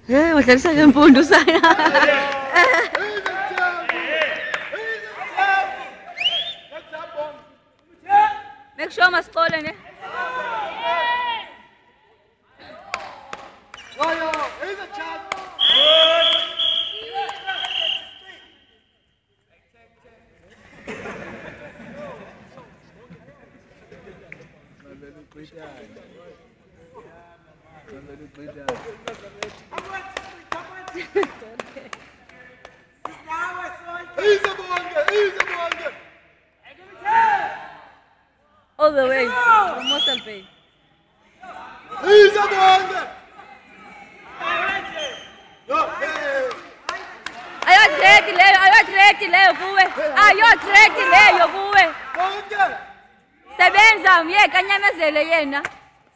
Wadlalisa ngempundu sana. Make sure masicole ne. Here's a chance. All the way from Mossel Bay. Ayodredi leyo kuwe. Ayodredi leyo kuwe. Sebenza myeke anyamezele yena.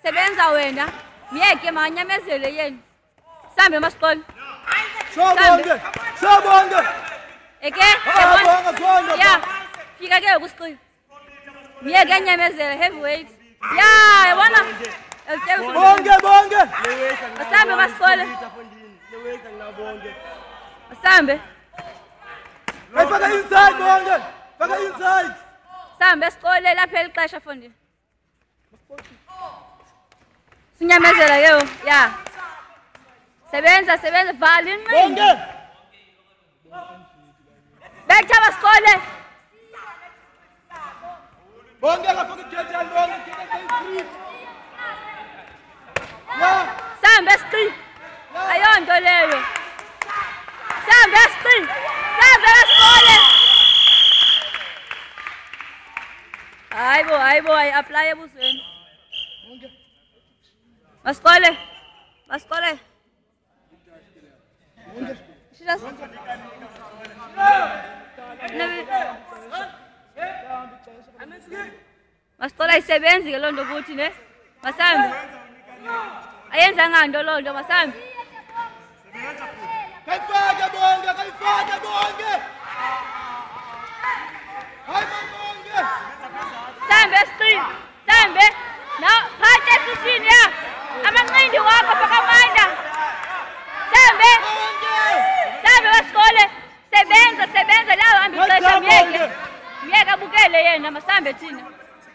Sebenza wena. Myeke manyamezele yena. Sambe masikole. Shobonge. Eke? Yeah. Fika ke kusiqi. Myeke anyamezele heavyweight. Yeah, yabona. Bonge. Asambe masikole. Asambe. Faka inside bonge. Faka inside. Sambe esikole lapha elixesha fundi. Sinyamezela yeo. Yeah. Sebenza vala inqindi. Bonge. Betha masikole. Bonge ngafaka igate yalonke igate yeah. Sambe esikole. Ayonto leyo. Sambe esikole. Sambe esikole. Hayibo apply ebusweni. Masikole. Shira. Masikole ayisebenzi ke lonto kuthi ne. Masambe. Ayenza ngando lonto masambe. Kayifake bonge. Hayi bonge. Sambe esikole. Sambe. Now phathe esiswini ya. Amanqindi wakho fakamanda. Sambe masikole. Sebenza lawo hamba ixesha myeke abukele yena masambe thina.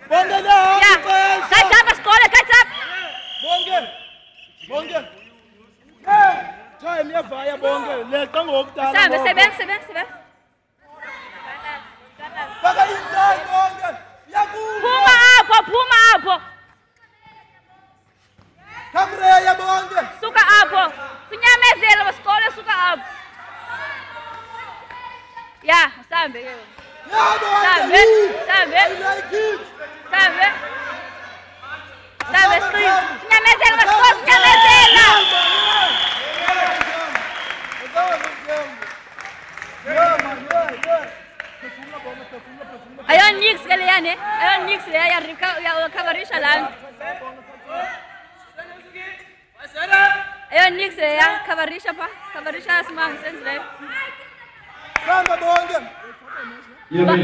Bonge la. Yeah. Catch up masikole, catch up. Bonge. Time yavaya bonge. Leqa ngokudala. Sambe sebenza. Faka inside bonge. Yakuba. Phuma apho. Kamreya bonge. Suka apho. Sinyamezele masikole suka apho. Yeah, sambe yeo. Yeah, bonge. Sambe. I like it. Sambe street. Sinyamezele masikole sinyamezela. Ayon nix kale yani. Ayon nix ya recoverisha land. Ayon nix ya coverisha smang sense right. Samba bonge. Yeah,